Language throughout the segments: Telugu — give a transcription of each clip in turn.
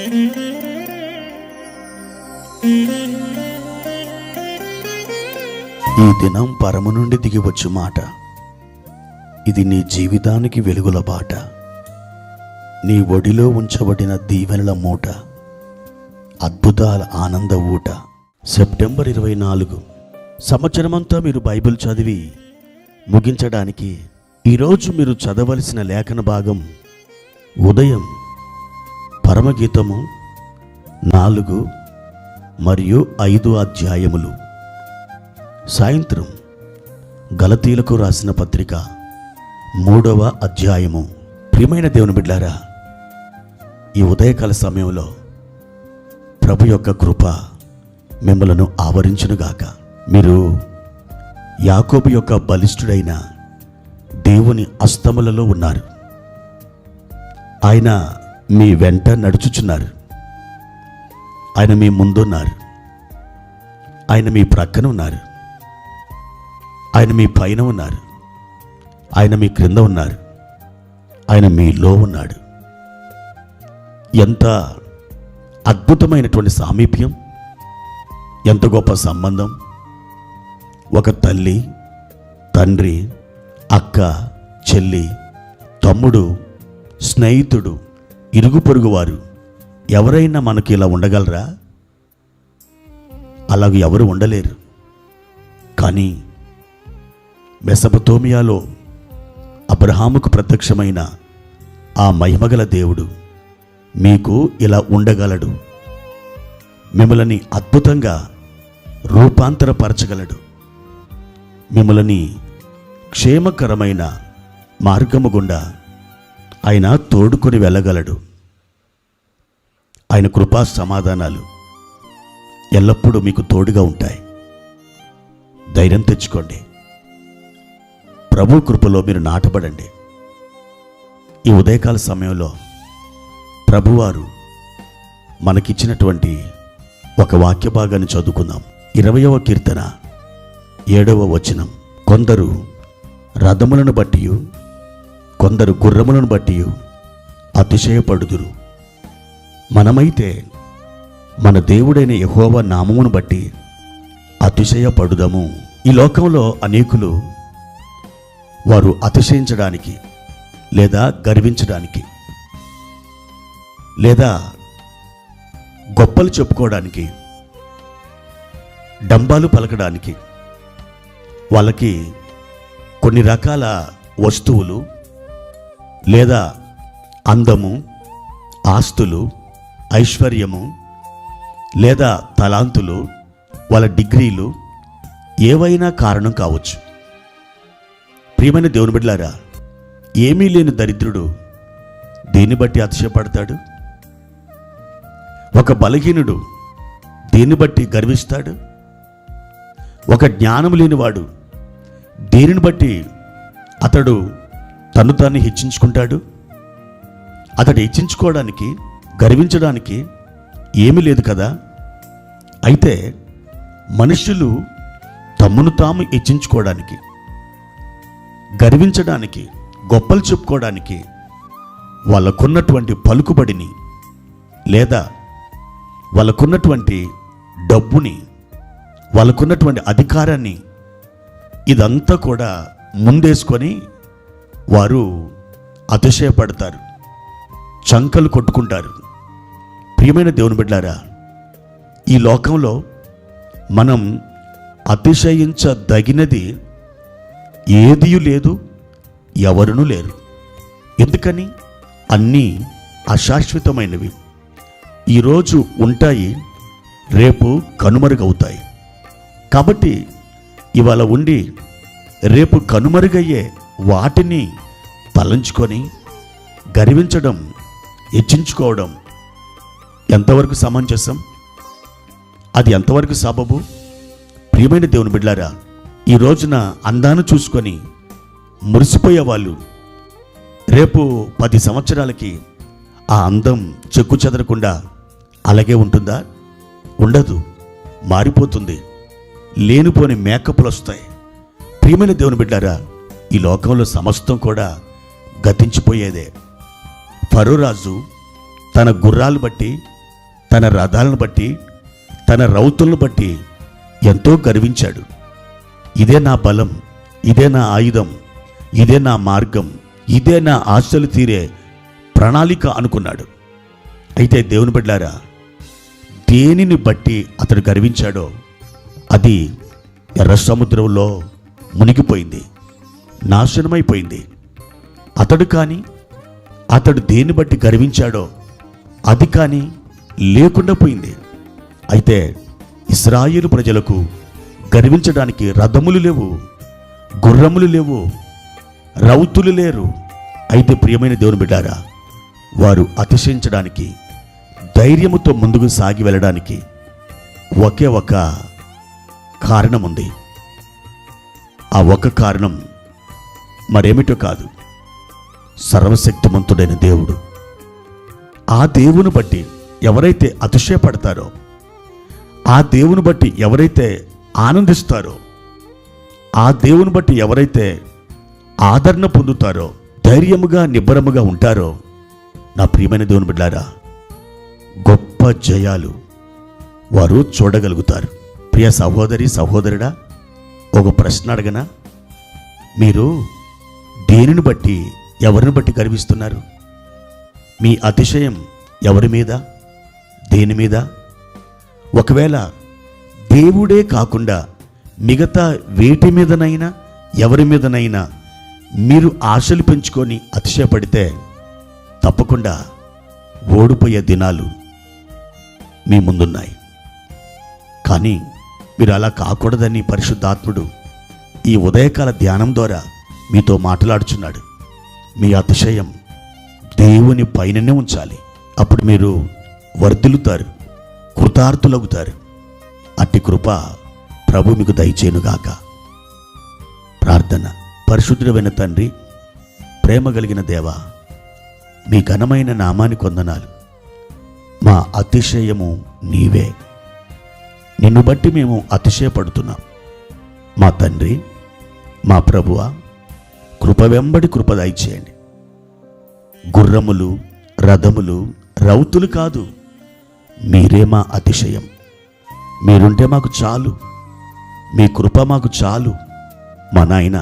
ఈ దినం పరము నుండి దిగివచ్చు మాట. ఇది నీ జీవితానికి వెలుగుల బాట. నీ ఒడిలో ఉంచబడిన దీవెనల మూట, అద్భుతాల ఆనంద ఊట. సెప్టెంబర్ 24 సంవత్సరమంతా మీరు బైబిల్ చదివి ముగించడానికి ఈరోజు మీరు చదవలసిన లేఖన భాగం ఉదయం పరమగీతము 4 మరియు 5 అధ్యాయములు, సాయంత్రం గలతీలకు రాసిన పత్రిక 3వ అధ్యాయము. ప్రియమైన దేవుని బిడ్డారా, ఈ ఉదయకాల సమయంలో ప్రభు యొక్క కృప మిమ్మలను ఆవరించునుగాక. మీరు యాకోబు యొక్క బలిష్ఠుడైన దేవుని హస్తములలో ఉన్నారు. ఆయన మీ వెంట నడుచుచున్నారు. ఆయన మీ ముందున్నారు. ఆయన మీ ప్రక్కన ఉన్నారు. ఆయన మీ పైన ఉన్నారు. ఆయన మీ క్రింద ఉన్నారు. ఆయన మీలో ఉన్నాడు. ఎంత అద్భుతమైనటువంటి సామీప్యం, ఎంత గొప్ప సంబంధం. ఒక తల్లి, తండ్రి, అక్క, చెల్లి, తమ్ముడు, స్నేహితుడు, ఇరుగు పొరుగు వారు ఎవరైనా మనకి ఇలా ఉండగలరా? అలాగ ఎవరు ఉండలేరు. కానీ మెసొపొతేమియాలో అబ్రహాముకు ప్రత్యక్షమైన ఆ మహిమగల దేవుడు మీకు ఇలా ఉండగలడు. మిమ్మల్ని అద్భుతంగా రూపాంతరపరచగలడు. మిమ్మల్ని క్షేమకరమైన మార్గము గుండా ఆయన తోడుకొని వెళ్ళగలడు. ఆయన కృపా సమాధానాలు ఎల్లప్పుడూ మీకు తోడుగా ఉంటాయి. ధైర్యం తెచ్చుకోండి. ప్రభు కృపలో మీరు నాటబడండి. ఈ ఉదయకాల సమయంలో ప్రభువారు మనకిచ్చినటువంటి ఒక వాక్య భాగాన్ని చదువుకుందాం. 20వ కీర్తన 7వ వచనం. కొందరు రథములను బట్టి, కొందరు గుర్రములను బట్టి అతిశయపడుదురు. మనమైతే మన దేవుడైన యెహోవా నామమును బట్టి అతిశయపడుదము. ఈ లోకంలో అనేకులు వారు అతిశయించడానికి, లేదా గర్వించడానికి, లేదా గొప్పలు చెప్పుకోవడానికి, డంబాలు పలకడానికి వాళ్ళకి కొన్ని రకాల వస్తువులు, లేదా అందము, ఆస్తులు, ఐశ్వర్యము, లేదా తలాంతులు, వాళ్ళ డిగ్రీలు ఏవైనా కారణం కావచ్చు. ప్రియమైన దేవుని బిడ్డలారా, ఏమీ లేని దరిద్రుడు దేన్ని బట్టి అతిశయపడతాడు? ఒక బలహీనుడు దేన్ని బట్టి గర్విస్తాడు? ఒక జ్ఞానం లేనివాడు దేనిని బట్టి అతడు తను తాను హెచ్చించుకుంటాడు? అతడు హెచ్చించుకోవడానికి, గర్వించడానికి ఏమీ లేదు కదా. అయితే మనుషులు తమను తాము హెచ్చించుకోవడానికి, గర్వించడానికి, గొప్పలు చెప్పుకోవడానికి వాళ్ళకున్నటువంటి పలుకుబడిని, లేదా వాళ్ళకున్నటువంటి డబ్బుని, వాళ్ళకున్నటువంటి అధికారాన్ని, ఇదంతా కూడా ముందేసుకొని వారు అతిశయపడతారు, చంకలు కొట్టుకుంటారు. ప్రియమైన దేవుని బిడ్డలారా, ఈ లోకంలో మనం అతిశయించదగినది ఏదియూ లేదు, ఎవరునూ లేరు. ఎందుకని? అన్నీ అశాశ్వతమైనవి. ఈరోజు ఉంటాయి, రేపు కనుమరుగవుతాయి. కాబట్టి ఇవాళ ఉండి రేపు కనుమరుగయ్యే వాటిని తలంచుకొని గర్వించడం, హెచ్చించుకోవడం ఎంతవరకు సమంజసం? అది ఎంతవరకు సబబు? ప్రియమైన దేవుని బిడ్డలారా, ఈ రోజున అందాన్ని చూసుకొని మురిసిపోయే వాళ్ళు రేపు 10 సంవత్సరాలకి ఆ అందం చెక్కు చెదరకుండా అలాగే ఉంటుందా? ఉండదు, మారిపోతుంది. లేనిపోని మేకప్లు వస్తాయి. ప్రియమైన దేవుని బిడ్డారా, ఈ లోకంలో సమస్తం కూడా గతించిపోయేదే. ఫరో రాజు తన గుర్రాలు బట్టి తన రథాలను బట్టి, తన రౌతులను బట్టి ఎంతో గర్వించాడు. ఇదే నా బలం, ఇదే నా ఆయుధం, ఇదే నా మార్గం, ఇదే నా ఆశలు తీరే ప్రణాళిక అనుకున్నాడు. అయితే దేవుని బిడ్డలారా, దేనిని బట్టి అతడు గర్వించాడో అది ఎర్ర సముద్రంలో మునిగిపోయింది, నాశనమైపోయింది. అతడు దేన్ని బట్టి గర్వించాడో అది కానీ లేకుండా పోయింది. అయితే ఇశ్రాయేలు ప్రజలకు గర్వించడానికి రథములు లేవు, గుర్రములు లేవు, రౌతులు లేరు. అయితే ప్రియమైన దేవుని బిడ్డారా, వారు అతిశయించడానికి, ధైర్యముతో ముందుకు సాగి వెళ్ళడానికి ఒకే ఒక కారణం ఉంది. ఆ ఒక కారణం మరేమిటో కాదు, సర్వశక్తిమంతుడైన దేవుడు. ఆ దేవుని బట్టి ఎవరైతే అతిశయపడతారో, ఆ దేవుని బట్టి ఎవరైతే ఆనందిస్తారో, ఆ దేవుని బట్టి ఎవరైతే ఆదరణ పొందుతారో, ధైర్యముగా నిబ్బరముగా ఉంటారో, నా ప్రియమైన దేవుని బిడ్డారా, గొప్ప జయాలు వారు చూడగలుగుతారు. ప్రియ సహోదరి సహోదరుడా, ఒక ప్రశ్న అడగనా? మీరు దేనిని బట్టి, ఎవరిని బట్టి గర్విస్తున్నారు? మీ అతిశయం ఎవరి మీద, దేని మీద? ఒకవేళ దేవుడే కాకుండా మిగతా వేటి మీదనైనా, ఎవరి మీదనైనా మీరు ఆశలు పెంచుకొని అతిశయపడితే తప్పకుండా ఓడిపోయే దినాలు మీ ముందున్నాయి. కానీ మీరు అలా కాకూడదని పరిశుద్ధాత్ముడు ఈ ఉదయకాల ధ్యానం ద్వారా మీతో మాట్లాడుచున్నాడు. మీ అతిశయం దేవుని పైననే ఉంచాలి. అప్పుడు మీరు వర్ధిల్లుతారు, కృతార్థులవుతారు. అట్టి కృప ప్రభు మీకు దయచేయునుగాక. ప్రార్థన. పరిశుద్ధుడైన తండ్రి, ప్రేమ కలిగిన దేవా, మీ ఘనమైన నామానికి వందనాలు. మా అతిశయము నీవే. నిన్ను బట్టి మేము అతిశయపడుతున్నాం. మా తండ్రి, మా ప్రభువా, కృప వెంబడి కృప దయచేయండి. గుర్రములు, రథములు, రౌతులు కాదు, మీరే మా అతిశయం. మీరుంటే మాకు చాలు, మీ కృప మాకు చాలు. మా నాయన,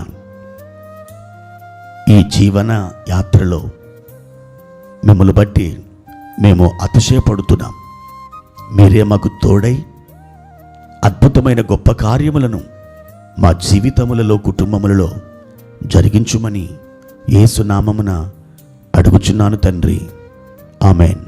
ఈ జీవన యాత్రలో మిమ్మల్ని బట్టి మేము అతిశయపడుతున్నాం. మీరే మాకు తోడై అద్భుతమైన గొప్ప కార్యములను మా జీవితములలో, కుటుంబములలో జరిగించుమని యేసు నామమున అడుగుచున్నాను తండ్రి. ఆమెన్.